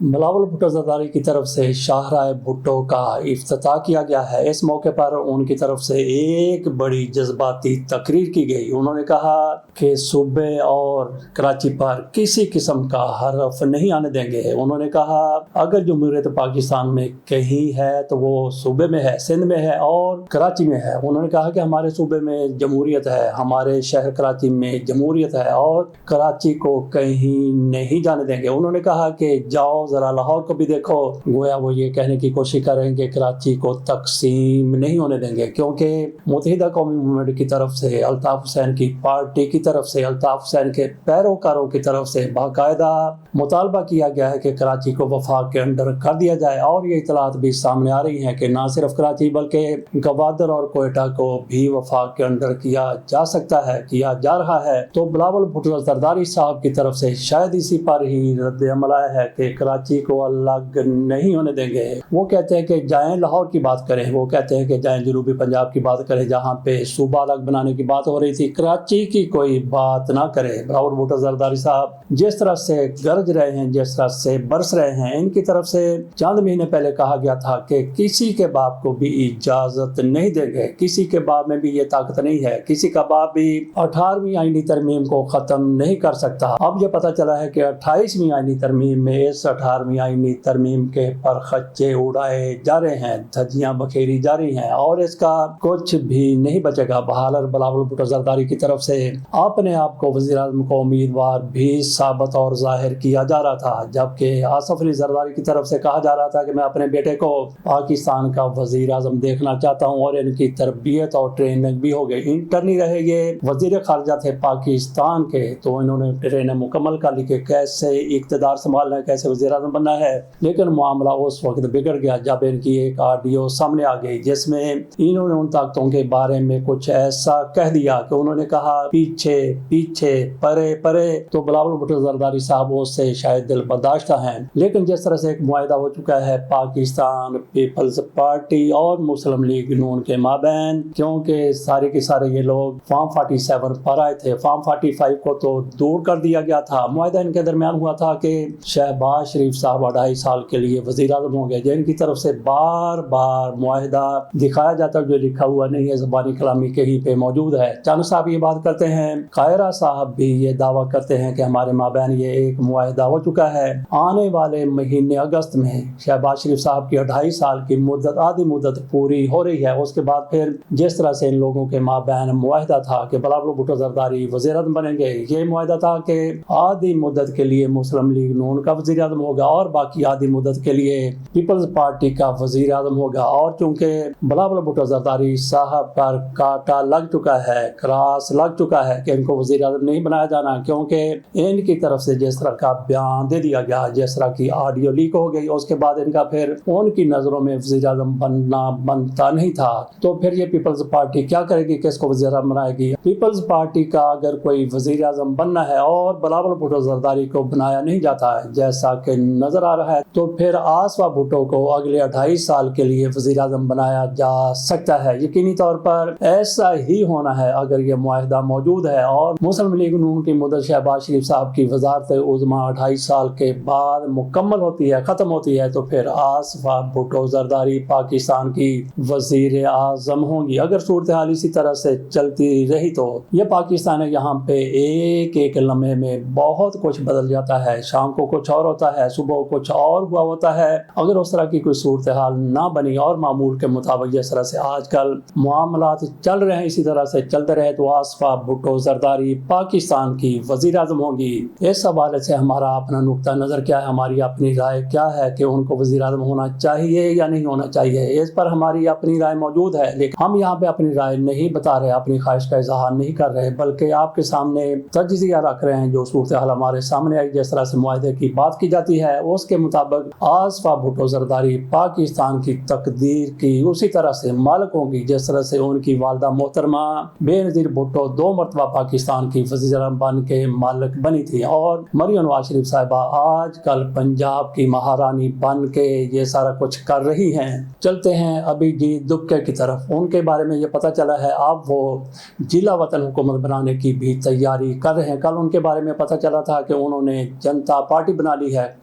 بلاول بھٹو زرداری کی طرف سے شاہراہ بھٹو کا افتتاح کیا گیا ہے۔ اس موقع پر ان کی طرف سے ایک بڑی جذباتی تقریر کی گئی۔ انہوں نے کہا کہ صوبے اور کراچی پر کسی قسم کا حرف نہیں آنے دیں گے۔ انہوں نے کہا اگر جمہوریت پاکستان میں کہیں ہے تو وہ صوبے میں ہے، سندھ میں ہے اور کراچی میں ہے۔ انہوں نے کہا کہ ہمارے صوبے میں جمہوریت ہے، ہمارے شہر کراچی میں جمہوریت ہے اور کراچی کو کہیں نہیں جانے دیں گے۔ انہوں نے کہا کہ جاؤ ذرا لاہور کو بھی دیکھو، گویا وہ یہ کہنے کی کوشش کریں کہ کراچی کو تقسیم نہیں ہونے دیں گے، کیونکہ متحدہ قومی موومنٹ کی طرف سے، الطاف حسین کی پارٹی کی طرف سے، الطاف حسین کے پیروکاروں کی طرف سے باقاعدہ مطالبہ کیا گیا ہے کہ کراچی کو وفاق کے انڈر کر دیا جائے، اور یہ اطلاعات بھی سامنے آ رہی ہیں کہ نہ صرف کراچی بلکہ گوادر اور کوئٹہ کو بھی وفاق کے انڈر کیا جا سکتا ہے، کیا جا رہا ہے۔ تو بلاول بھٹو زرداری صاحب کی طرف سے شاید اسی پر ہی رد عمل آیا ہے کہ کراچی کو الگ نہیں ہونے دیں گے۔ وہ کہتے ہیں کہ جائیں لاہور کی بات کریں، وہ کہتے ہیں کہ جائیں جنوبی پنجاب کی بات کریں جہاں پہ صوبہ الگ بنانے کی بات ہو رہی تھی، کراچی کی کوئی بات نہ کرے۔ بلاول بھٹو زرداری صاحب جس طرح سے گرج رہے ہیں، جس طرح سے برس رہے ہیں، ان کی طرف سے چند مہینے پہلے کہا گیا تھا کہ کسی کے باپ کو بھی اجازت نہیں دیں گے، کسی کے باپ میں بھی یہ طاقت نہیں ہے، کسی کا باپ بھی 18ویں آئینی ترمیم کو ختم نہیں کر سکتا۔ اب یہ پتہ چلا ہے کہ 28ویں آئینی ترمیم میں اس 18ویں آئینی ترمیم کے پر خچے اڑائے جا رہے ہیں، دھجیاں بکھیری جا رہی ہیں اور اس کا کچھ بھی نہیں بچے گا۔ بہرحال بلاول بھٹو زرداری کی طرف سے اپنے آپ کو وزیر اعظم کو امیدوار بھی ثابت اور ظاہر کیا جا رہا تھا، جبکہ آصف علی زرداری کی طرف سے کہا جا رہا تھا کہ میں اپنے بیٹے کو پاکستان کا وزیر اعظم دیکھنا چاہتا ہوں، اور ان کی تربیت اور ٹریننگ بھی ہو گئی۔ انٹرنی رہے، یہ وزیر خارجہ تھے پاکستان کے، تو انہوں نے ٹریننگ مکمل کر لی کہ کیسے اقتدار سنبھالنا ہے، کیسے وزیر اعظم بننا ہے۔ لیکن معاملہ اس وقت بگڑ گیا جب ان کی ایک آڈیو سامنے آ گئی جس میں انہوں نے ان طاقتوں کے بارے میں کچھ ایسا کہہ دیا کہ انہوں نے کہا پیچھے پیچھے پرے پرے۔ تو بلاول بھٹو زرداری صاحب اس سے شاید دل برداشتہ ہیں، لیکن جس طرح سے ایک معاہدہ ہو چکا ہے پاکستان پیپلز پارٹی اور مسلم لیگ نون کے مابین، کیونکہ سارے کے سارے یہ لوگ فارم 47 پر آئے تھے، فارم 45 کو تو دور کر دیا گیا تھا۔ معاہدہ ان کے درمیان ہوا تھا کہ شہباز شریف صاحب 2.5 سال کے لیے وزیر اعظم ہوں گے، جن کی طرف سے بار بار معاہدہ دکھایا جاتا ہے جو لکھا ہوا نہیں ہے، زبانی کلامی کہیں پہ موجود ہے۔ چند صاحب یہ بات کرتے ہیں، قاہرہ صاحب بھی یہ دعویٰ کرتے ہیں کہ ہمارے مابین یہ ایک معاہدہ ہو چکا ہے۔ آنے والے مہینے اگست میں شہباز شریف صاحب کی 2.5 سال کی مدت، آدھی مدت پوری ہو رہی ہے۔ اس کے بعد پھر جس طرح سے ان لوگوں کے مابین معاہدہ تھا کہ بلاول بھٹو زرداری وزیر اعظم بنیں گے، یہ معاہدہ تھا کہ آدھی مدت کے لیے مسلم لیگ نون کا وزیر اعظم ہوگا اور باقی آدھی مدت کے لیے پیپلز پارٹی کا وزیر اعظم ہوگا۔ اور چونکہ بلاول بھٹو زرداری صاحب پر کانٹا لگ چکا ہے، کراس لگ چکا ہے کہ ان کو وزیر اعظم نہیں بنایا جانا، کیونکہ ان کی طرف سے جس طرح کا بیان دے دیا گیا، جس طرح کی آڈیو لیک ہو گئی، اس کے بعد ان کا پھر ان کی نظروں میں وزیر اعظم بننا بنتا نہیں تھا۔ تو پھر یہ پیپلز پارٹی کیا کرے گی، کس کو وزیر اعظم بنائے گی؟ پیپلز پارٹی کا اگر کوئی وزیر اعظم بننا ہے اور بلاول بھٹو زرداری کو بنایا نہیں جاتا ہے جیسا کہ نظر آ رہا ہے، تو پھر آصفہ بھٹو کو اگلے 2.5 سال کے لیے وزیر اعظم بنایا جا سکتا ہے۔ یقینی طور پر ایسا ہی ہونا ہے اگر یہ معاہدہ موجود ہے اور مسلم لیگ نون کی مدت شہباز شریف صاحب کی وزارت عظمیٰ 2.5 سال کے بعد مکمل ہوتی ہے، ختم ہوتی ہے، تو پھر آصفہ بھٹو زرداری پاکستان کی وزیر اعظم ہوں گی۔ اگر صورتحال اسی طرح سے چلتی رہی تو یہ پاکستان ہے، یہاں پہ ایک ایک لمحے میں بہت کچھ بدل جاتا ہے، شام کو کچھ اور ہوتا ہے، صبح کچھ اور ہوا ہوتا ہے۔ اگر اس طرح کی کوئی صورتحال نہ بنی اور معمول کے مطابق جس طرح سے آج کل معاملات چل رہے ہیں اسی طرح سے چلتے رہے تو آصفہ بھٹو زرداری پاکستان کی وزیر اعظم ہوں گی۔ اس حوالے سے ہمارا اپنا نقطہ نظر کیا ہے، ہماری اپنی رائے کیا ہے کہ ان کو وزیر اعظم ہونا چاہیے یا نہیں ہونا چاہیے، اس پر ہماری اپنی رائے موجود ہے، لیکن ہم یہاں پہ اپنی رائے نہیں بتا رہے، اپنی خواہش کا اظہار نہیں کر رہے، بلکہ آپ کے سامنے تجزیہ رکھ رہے ہیں جو صورتحال ہمارے سامنے آئی، جس طرح سے معاہدے کی بات کی جاتی ہے اس کے مطابق آصفہ بھٹو زرداری پاکستان کی تقدیر کی اسی طرح سے مالک ہوں گی جس طرح سے ان کی والدہ محترمہ بے نظیر بھٹو 2 مرتبہ پاکستان کی وزیر اعظم بن کے مالک بنی تھی، اور مریم نواز شریف صاحبہ آج کل پنجاب کی مہارانی بن کے یہ سارا کچھ کر رہی ہیں۔ چلتے ہیں ابھی جی دبکے کی طرف، ان کے بارے میں یہ پتہ چلا ہے اب وہ ضلع وطن حکومت بنانے کی بھی تیاری کر رہے ہیں۔ کل ان کے بارے میں پتہ چلا تھا کہ انہوں نے جنتا پارٹی بنا لی ہے،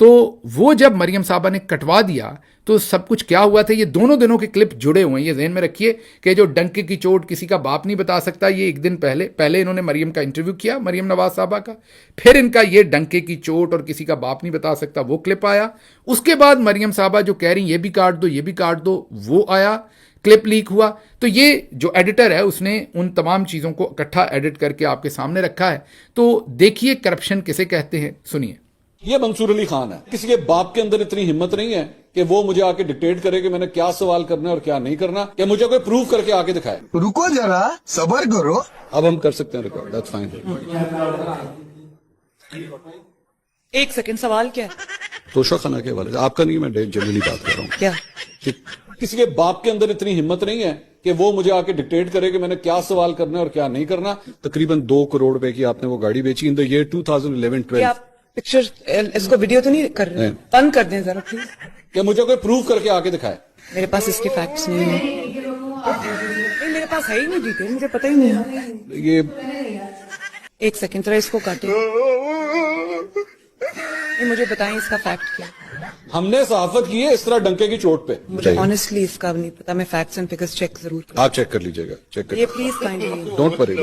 تو وہ جب مریم صاحبہ نے کٹوا دیا تو سب کچھ کیا ہوا تھا، یہ دونوں دنوں کے کلپ جڑے ہوئے ہیں. یہ ذہن میں رکھیے کہ جو ڈنکے کی چوٹ کسی کا باپ نہیں بتا سکتا، یہ ایک دن پہلے انہوں نے مریم کا انٹرویو کیا، مریم نواز صاحبہ کا، پھر ان کا یہ ڈنکے کی چوٹ اور کسی کا باپ نہیں بتا سکتا وہ کلپ آیا. اس کے بعد مریم صاحبہ جو کہہ رہی یہ بھی کاٹ دو یہ بھی کاٹ دو وہ آیا، کلپ لیک ہوا. تو یہ جو ایڈیٹر ہے اس نے ان تمام چیزوں کو اکٹھا ایڈٹ کر کے آپ کے سامنے رکھا ہے. تو دیکھیے کرپشن کسے کہتے ہیں، سنیے. یہ منصور علی خان ہے. کسی کے باپ کے اندر اتنی ہمت نہیں ہے کہ وہ مجھے آ کے ڈکٹیٹ کرے کہ میں نے کیا سوال کرنا ہے اور کیا نہیں کرنا، کہ مجھے کوئی پروف کر کے آ کے دکھائے. رکو ذرا صبر کرو. اب ہم کر سکتے ہیں ریکارڈ، دیٹس فائن. ایک سیکنڈ، سوال کیا ہے؟ توشہ خانہ کے حوالے سے آپ کا نہیں، میں جنرلی بات کر رہا ہوں. کیا کسی کے باپ کے اندر اتنی ہمت نہیں ہے کہ وہ مجھے آ کے ڈکٹیٹ کرے کہ میں نے کیا سوال کرنا ہے اور کیا نہیں کرنا. تقریباً 2 کروڑ روپے کی آپ نے وہ گاڑی بیچی ان دا ایئر 2011-12. آپ پکچر اس کو ویڈیو تو نہیں کر رہے؟ بند کر دیں ذرا پلیز. کہ مجھے کوئی پروف کر کے آ کے دکھائے. میرے پاس اس کے فیکٹس نہیں ہیں. میرے پاس ہے ہی نہیں ڈیٹیل، مجھے پتہ ہی نہیں ہے. یہ ایک سیکنڈ ذرا اس کو کاٹیں. مجھے بتائیں اس کا فیکٹ کیا. ہم نے صحافت کی ہے اس طرح ڈنکے کی چوٹ پہ. مجھے آنیسٹلی اس کا نہیں پتا. میں فیکٹس اینڈ فگرز چیک ضرور کروں. آپ چیک کر لیجئے گا. چیک کر یہ پلیز کائنڈلی ڈونٹ وری.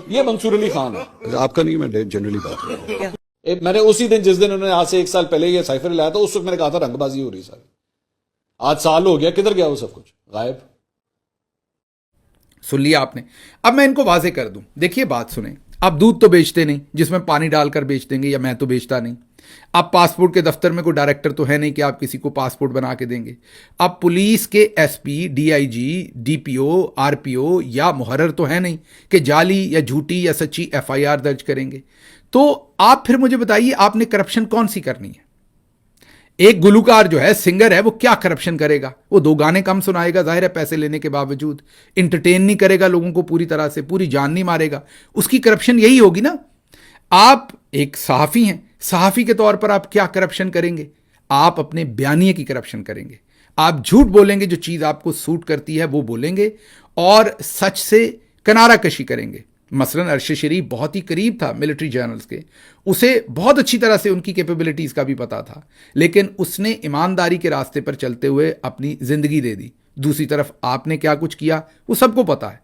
یہ منصور علی خان ہے. آپ کا نہیں، میں جنرلی بات کر رہا ہوں. کیا میں نے اسی دن جس دن انہوں نے آج سے 1 سال پہلے یہ سائفر لایا تھا اس وقت میں نے کہا تھا رنگ بازی ہو رہی ساری. آج سال ہو گیا، کدھر گیا وہ سب کچھ؟ غائب. سن لیا آپ نے. اب میں ان کو واضح کر دوں. دیکھیے بات سنیں. آپ دودھ تو بیچتے نہیں جس میں پانی ڈال کر بیچ دیں گے، یا میں تو بیچتا نہیں. آپ پاسپورٹ کے دفتر میں کوئی ڈائریکٹر تو ہے نہیں کہ آپ کسی کو پاسپورٹ بنا کے دیں گے. آپ پولیس کے S P, D I G, D P O, R P O یا محرر تو ہے نہیں کہ جعلی یا جھوٹی یا سچی ایف آئی آر درج کریں گے. تو آپ پھر مجھے بتائیے آپ نے کرپشن کون سی کرنی ہے؟ ایک گلوکار جو ہے، سنگر ہے، وہ کیا کرپشن کرے گا؟ وہ 2 گانے کم سنائے گا، ظاہر ہے پیسے لینے کے باوجود. انٹرٹین نہیں کرے گا لوگوں کو پوری طرح سے، پوری جان نہیں مارے گا. اس کی کرپشن یہی ہوگی نا. آپ ایک صحافی ہیں، صحافی کے طور پر آپ کیا کرپشن کریں گے؟ آپ اپنے بیانیے کی کرپشن کریں گے. آپ جھوٹ بولیں گے، جو چیز آپ کو سوٹ کرتی ہے وہ بولیں گے، اور سچ سے کنارہ کشی کریں گے. مثلاً ارشد شریف بہت ہی قریب تھا ملٹری جرنلز کے، اسے بہت اچھی طرح سے ان کی کیپیبلٹیز کا بھی پتا تھا، لیکن اس نے ایمانداری کے راستے پر چلتے ہوئے اپنی زندگی دے دی. دوسری طرف آپ نے کیا کچھ کیا وہ سب کو پتا ہے.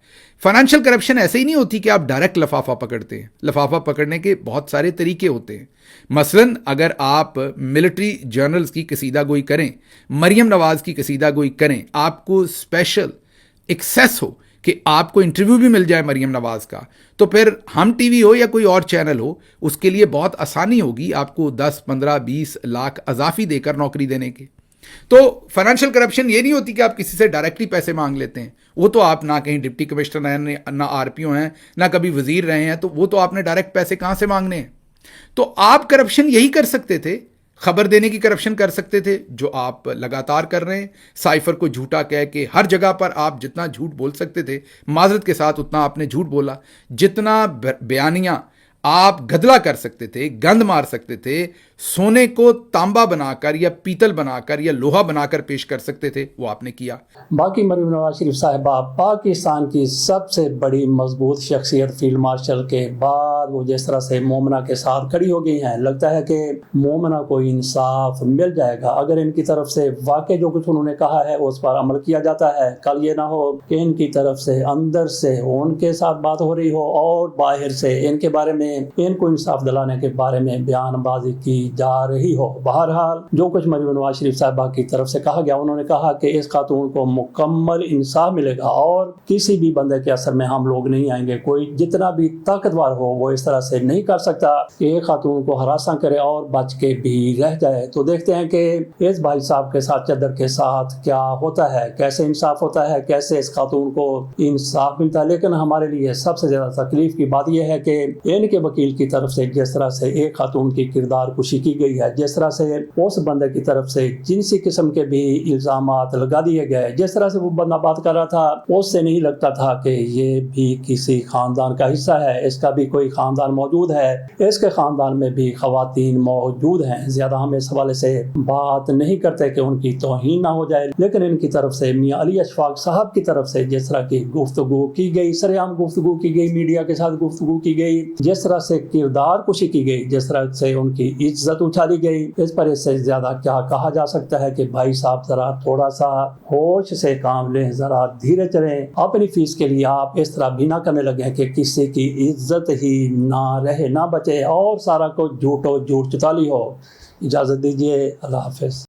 فائنینشیل کرپشن ایسے ہی نہیں ہوتی کہ آپ ڈائریکٹ لفافہ پکڑتے ہیں. لفافہ پکڑنے کے بہت سارے طریقے ہوتے ہیں. مثلاً اگر آپ ملٹری جرنلز کی کسیدہ گوئی کریں، مریم نواز کی کسیدہ گوئی کریں، آپ کو اسپیشل ایکسیس ہو کہ آپ کو انٹرویو بھی مل جائے مریم نواز کا، تو پھر ہم ٹی وی ہو یا کوئی اور چینل ہو، اس کے لیے بہت آسانی ہوگی آپ کو 10، 15، 20 لاکھ اضافی دے کر نوکری دینے کے. تو فائنینشیل کرپشن یہ نہیں ہوتی کہ آپ کسی سے ڈائریکٹلی پیسے مانگ لیتے ہیں. وہ تو آپ نہ کہیں ڈپٹی کمشنر ہیں، نہ آر پی او ہیں، نہ کبھی وزیر رہے ہیں، تو وہ تو آپ نے ڈائریکٹ پیسے کہاں سے مانگنے ہیں. تو آپ کرپشن یہی کر سکتے تھے، خبر دینے کی کرپشن کر سکتے تھے جو آپ لگاتار کر رہے ہیں. سائفر کو جھوٹا کہہ کے ہر جگہ پر آپ جتنا جھوٹ بول سکتے تھے، معذرت کے ساتھ اتنا آپ نے جھوٹ بولا. جتنا بیانیاں آپ گدلا کر سکتے تھے، گند مار سکتے تھے، سونے کو تانبا بنا کر یا پیتل بنا کر یا لوہا بنا کر پیش کر سکتے تھے، وہ آپ نے کیا. باقی مریم نواز شریف صاحبہ پاکستان کی سب سے بڑی مضبوط شخصیت فیلڈ مارشل کے بعد وہ جس طرح سے مومنہ کے ساتھ کھڑی ہو گئی ہیں، لگتا ہے کہ مومنہ کو انصاف مل جائے گا اگر ان کی طرف سے واقع جو کچھ انہوں نے کہا ہے اس پر عمل کیا جاتا ہے. کل یہ نہ ہو کہ ان کی طرف سے اندر سے ان کے ساتھ بات ہو رہی ہو اور باہر سے ان کے بارے میں، ان کو انصاف دلانے کے بارے میں بیان بازی کی جا رہی ہو. بہرحال جو کچھ مریم نواز شریف صاحبہ کی طرف سے کہا گیا، انہوں نے کہا کہ اس خاتون کو مکمل انصاف ملے گا اور کسی بھی بندے کے اثر میں ہم لوگ نہیں آئیں گے. کوئی جتنا بھی طاقتور ہو وہ اس طرح سے نہیں کر سکتا کہ ایک خاتون کو ہراساں کرے اور بچ کے بھی رہ جائے. تو دیکھتے ہیں کہ اس بھائی صاحب کے ساتھ، چدر کے ساتھ کیا ہوتا ہے، کیسے انصاف ہوتا ہے، کیسے اس خاتون کو انصاف ملتا ہے. لیکن ہمارے لیے سب سے زیادہ تکلیف کی بات یہ ہے کہ ان کے وکیل کی طرف سے جس طرح سے ایک خاتون کی کردار کشی کی گئی ہے، جس طرح سے اس بندے کی طرف سے جنسی قسم کے بھی الزامات لگا دیے گئے، جس طرح سے وہ بندہ بات کر رہا تھا اس سے نہیں لگتا تھا کہ یہ بھی کسی خاندان کا حصہ ہے، اس کا بھی کوئی خاندان موجود ہے، اس کے خاندان میں بھی خواتین موجود ہیں. زیادہ ہم اس حوالے سے بات نہیں کرتے کہ ان کی توہین نہ ہو جائے، لیکن ان کی طرف سے میاں علی اشفاق صاحب کی طرف سے جس طرح کی گفتگو کی گئی، سرعام گفتگو کی گئی، میڈیا کے ساتھ گفتگو کی گئی، جس طرح سے کردار کشی کی گئی، جس طرح سے ان کی عزت اچھالی گئی، اس پر اس سے زیادہ کیا کہا جا سکتا ہے کہ بھائی صاحب ذرا تھوڑا سا ہوش سے کام لیں، ذرا دھیرے چلیں، اپنی فیس کے لیے آپ اس طرح بھی نہ کرنے لگے کہ کسی کی عزت ہی نہ رہے، نہ بچے اور سارا کچھ جھوٹ چتالی ہو۔ اجازت دیجیے، اللہ حافظ۔